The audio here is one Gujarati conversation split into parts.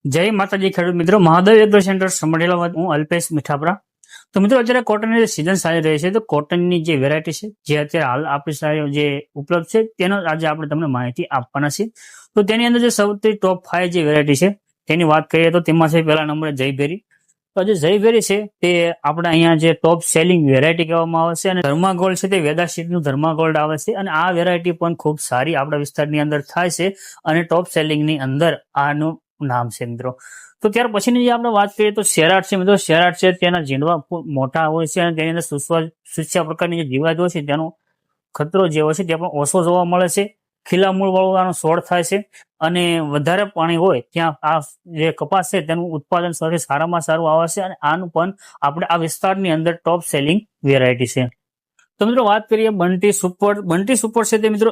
જય માતાજી ખેડૂત મિત્રો, મહાદેવ એગ્રો સેન્ટર સમઢેલામાં હું અલ્પેશ મીઠાપરા. તો મિત્રો, અત્યારે કોટનની સિઝન ચાલી રહી છે, તો કોટનની જે વેરાયટી છે જે અત્યારે હાલ આપણી સાથે જે ઉપલબ્ધ છે તેનો આજે આપણે તમને માહિતી આપવાના છે. તો તેની અંદર જે સૌથી ટોપ 5 જે વેરાયટી છે તેની વાત કરીએ તો તેમાં છે પહેલા નંબરે જયભેરી. તો જે જયભેરી છે તે આપણે અહીંયા જે ટોપ સેલિંગ વેરાયટી કહેવામાં આવે છે, અને ધર્મા ગોલ્ડ છે તે વેદા સીડનું ધર્મા ગોલ્ડ આવે છે, અને આ વેરાયટી પણ ખૂબ સારી આપણા વિસ્તારની અંદર થાય છે અને ટોપ સેલિંગની અંદર આનું નામ છે મિત્રો. તો ત્યાર પછીની જે આપણે વાત કરીએ તો શેરાટ છે મિત્રો. શેરાટ છે તેના ઝીંડવા મોટા હોય છે અને તેની અંદર સુસ્યા પ્રકારની જે જીવાત હોય છે તેનો ખતરો જે હોય છે તે પણ ઓછો જોવા મળે છે. ખીલા મૂળ વાળો આનો છોડ થાય છે અને વધારે પાણી હોય ત્યાં આ જે કપાસ છે તેનું ઉત્પાદન સારામાં સારું આવે છે, અને આનું પણ આપણે આ વિસ્તારની અંદર ટોપ સેલિંગ વેરાયટી છે. તો મિત્રો વાત કરીએ બંટી સુપર. બંટી સુપર છે તે મિત્રો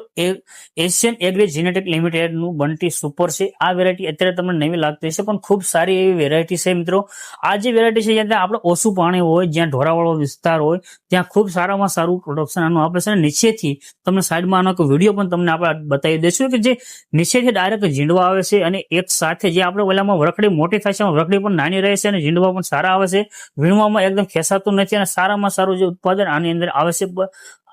એશિયન એગ્રી જેનેટિક લિમિટેડ નું બંટી સુપર છે. આ વેરાયટી અત્યારે તમને નવી લાગતી છે પણ ખૂબ સારી એવી વેરાયટી છે મિત્રો. આ જે વેરાયટી છે જ્યાં આપણે ઓછું પાણી હોય, જ્યાં ઢોરાવાળો વિસ્તાર હોય ત્યાં ખૂબ સારામાં સારું પ્રોડક્શન આનું આપે છે. અને નીચેથી તમને સાઈડમાં આનો વિડીયો પણ તમને આપણે બતાવી દઈશું કે જે નીચેથી ડાયરેક્ટ ઝીંડવા આવે છે અને એક સાથે જે આપણે ઓલામાં વરખડી મોટી થાય છે, વરખડી પણ નાની રહે છે અને ઝીંડવા પણ સારા આવે છે. વીણવામાં એકદમ ખેંચાતું નથી અને સારામાં સારું જે ઉત્પાદન આની અંદર આવે છે.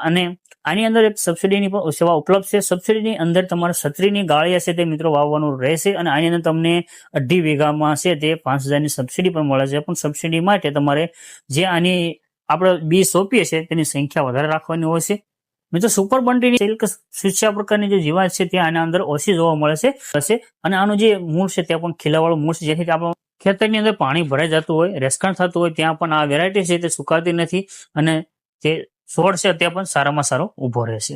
અને આની અંદર એક સબસિડીની પણ સેવા ઉપલબ્ધ છે. સબસિડીની અંદર તમારે છત્રીની ગાળી હશે તે મિત્રો વાવવાનું રહેશે, અને આની અંદર તમને 2.5 વીઘામાં છે તે 5,000ની સબસિડી પણ મળે છે. પણ સબસિડી માટે તમારે જે આની આપણે બી સોંપીએ છીએ તેની સંખ્યા વધારે રાખવાની હોય છે મિત્રો. સુપર બંટીની સિલ્ક સુસ્યા પ્રકારની જે જીવાત છે ત્યાં આના અંદર ઓછી જોવા મળે છે, અને આનું જે મૂળ છે તે પણ ખીલાવાળું મૂળ છે, જેથી આપણું ખેતરની અંદર પાણી ભરાઈ જતું હોય, રેસ્કાણ થતું હોય ત્યાં પણ આ વેરાયટી છે તે સુકાતી નથી અને જે છોડ છે તે પણ સારામાં સારો ઉભો રહેશે.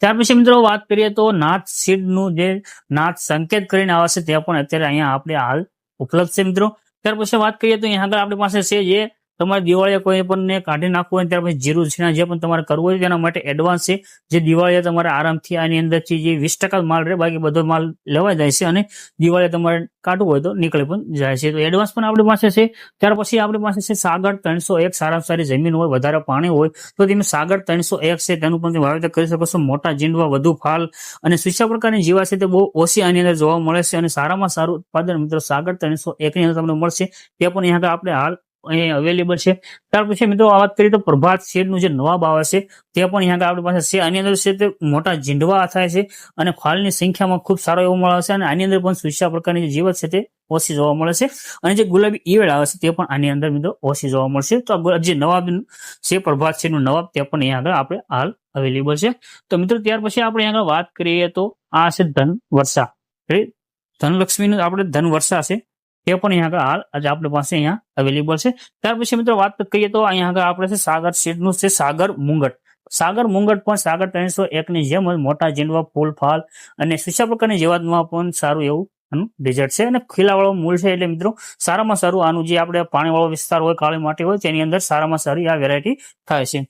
ત્યાર પછી મિત્રો વાત કરીએ તો નાથ સીડ નું જે નાથ સંકેત કરીને આવે છે તે પણ અત્યારે અહીંયા આપણે હાલ ઉપલબ્ધ છે મિત્રો. ત્યાર પછી વાત કરીએ તો અહીંયા આગળ આપણી પાસે છે જે તમારે દિવાળીએ કોઈ પણ કાઢી નાખવું હોય, ત્યાર પછી જીરું છે જે પણ તમારે કરવું હોય તેના માટે એડવાન્સ છે. જે દિવાળીએ તમારે આરામથી આની અંદરથી જે 20% માલ રહે, બાકી બધો માલ લેવાઈ જાય છે, અને દિવાળીએ તમારે કાઢવું હોય તો નીકળી પણ જાય છે. તો એડવાન્સ પણ આપણી પાસે છે. ત્યાર પછી આપણી પાસે છે સાગર 301. સારામાં સારી જમીન હોય, વધારે પાણી હોય તો તમે સાગર 301 છે તેનું પણ વાવેતર કરી શકો છો. મોટા ઝીંડવા, વધુ ફાલ અને સુસ્યા પ્રકારની જીવા છે તે બહુ ઓછી આની અંદર જોવા મળે છે, અને સારામાં સારું ઉત્પાદન મિત્રો સાગર 301 ની અંદર તમને મળશે. તે પણ અહીંયા આપણે હાલ અહીંયા અવેલેબલ છે. ત્યાર પછી મિત્રો વાત કરીએ તો પ્રભાત સીડનું જે નવાબ આવે છે તે પણ અહીંયા આપણી પાસે છે. આની અંદર છે તે મોટા ઝીંડવા થાય છે અને ફાલની સંખ્યામાં ખૂબ સારો એવો મળે છે, અને આની અંદર પણ સુસ્યા પ્રકારની જે જીવત છે તે ઓછી જોવા મળે છે, અને જે ગુલાબી ઈયળ આવે છે તે પણ આની અંદર મિત્રો ઓછી જોવા મળશે. તો જે નવાબ છે પ્રભાત સીડનું નવાબ તે પણ અહીંયા આગળ આપણે હાલ અવેલેબલ છે. તો મિત્રો ત્યાર પછી આપણે અહીંયા વાત કરીએ તો આ છે ધન વર્ષા. ધનલક્ષ્મીનું આપણે ધન વર્ષા છે તે પણ અહીંયા આગળ હાલ આજે આપણી પાસે અહીંયા અવેલેબલ છે. ત્યાર પછી મિત્રો વાત કરીએ તો અહીંયા આગળ આપણે છે સાગર સીડનું છે સાગર મુંગટ. સાગર મુંગટ પણ સાગર 301 ની જેમ જ મોટા ઝીંડવા, ફૂલ, ફાલ અને સુસ્યા પ્રકારની જીવાતમાં પણ સારું એવું આનું રિઝલ્ટ છે, અને ખીલાવાળો મૂળ છે એટલે મિત્રો સારામાં સારું આનું જે આપણે પાણીવાળો વિસ્તાર હોય, કાળી માટી હોય તેની અંદર સારામાં સારી આ વેરાયટી થાય છે.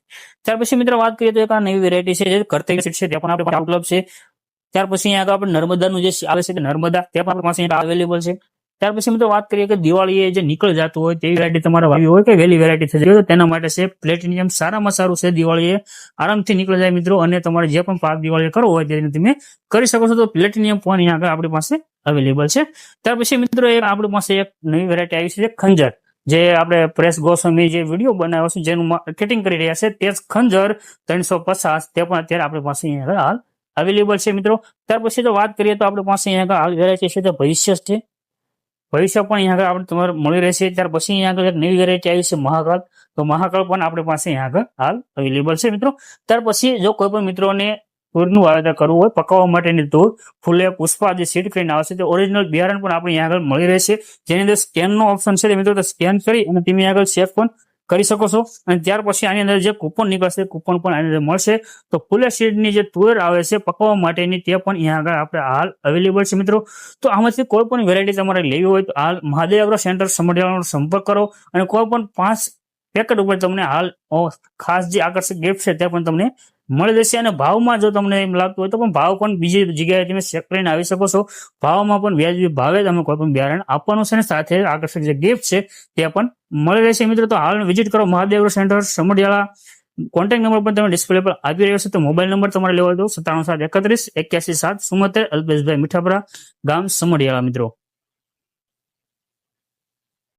ત્યાર પછી મિત્રો વાત કરીએ તો એક આ નવી વેરાયટી છે જે કર્તવ્ય સીડ છે તે પણ આપણે ઉપલબ્ધ છે. ત્યાર પછી અહીંયા આગળ આપણે નર્મદાનું જે આવે છે નર્મદા તે પણ આપણી પાસે અવેલેબલ છે. ત્યાર પછી મિત્રો વાત કરીએ કે દિવાળીએ જે નીકળી જતું હોય તેવી વેરાયટી તમારે વાવી હોય કે વહેલી વેરાયટી થઈ જાય તો તેના માટે છે પ્લેટિનિયમ. સારામાં સારું છે, દિવાળીએ આરામથી નીકળી જાય મિત્રો, અને તમારે જે પણ પાક દિવાળીએ કરવો હોય તેને તમે કરી શકો છો. તો પ્લેટિનિયમ પણ અહીંયા આગળ આપણી પાસે અવેલેબલ છે. ત્યાર પછી મિત્રો આપણી પાસે એક નવી વેરાયટી આવી છે ખંજર, જે આપણે પ્રેસ ગોસ્વામી જે વિડીયો બનાવ્યો છે જેનું માર્કેટિંગ કરી રહ્યા છે તે ખંજર 350 તે પણ અત્યારે આપણી પાસે અહીંયા હાલ અવેલેબલ છે મિત્રો. ત્યાર પછી તો વાત કરીએ તો આપણી પાસે અહીંયા હાલ વેરાયટી છે તે ભવિષ્ય છે. ભવિષ્ય પણ અહીંયા આગળ આપણે તમારે મળી રહેશે. ત્યાર પછી અહીંયા આગળ એક નવી વેરાયટી આવી છે મહાકાળ. તો મહાકાળ પણ આપણી પાસે અહીંયા આગળ હાલ અવેલેબલ છે મિત્રો. ત્યાર પછી જો કોઈ પણ મિત્રોને તુરનું વાવેતર કરવું હોય, પકાવવા માટેની તુર, ફૂલે, પુષ્પા જે સીડ કરીને આવશે તે ઓરિજિનલ બિયારણ પણ આપણે અહીંયા આગળ મળી રહેશે, જેની અંદર સ્કેનનો ઓપ્શન છે મિત્રો. તો સ્કેન કરી અને તમે આગળ ચેક પણ કરી શકો છો. અને ત્યાર પછી આની અંદર જે કૂપન નીકળશે કૂપન પણ આની અંદર મળશે. તો ફૂલે સીડની જે તુવેર આવે છે પકવવા માટેની તે પણ અહીંયા આગળ આપણે હાલ અવેલેબલ છે મિત્રો. તો આમાંથી કોઈ પણ વેરાયટી તમારે લેવી હોય તો હાલ મહાદેવ એગ્રો સેન્ટર સમઢિયાળાનો સંપર્ક કરો, અને કોઈ પણ 5 પેકેટ ઉપર તમને હાલ ખાસ જે આકર્ષક ગિફ્ટ છે તે પણ તમને મળી જશે. અને ભાવમાં જો તમને એમ લાગતું હોય તો પણ ભાવ પણ બીજી જગ્યાએ તમે ચેક કરીને આવી શકો છો. ભાવમાં પણ વ્યાજબી ભાવે તમે કોઈ પણ બિયારણ આપવાનું છે, અને સાથે આકર્ષક જે ગિફ્ટ છે તે પણ મળી રહેશે મિત્રો. તો હાલ વિઝિટ કરો Mahadev agro centre Samadhiyala. Contact number પણ તમે ડિસ્પ્લે પર આપી રહ્યો છે. તો મોબાઈલ નંબર તમારે લેવા દો 97 31 81 7 74. અલ્પેશભાઈ મીઠાપરા, ગામ સમઢિયાળા મિત્રો.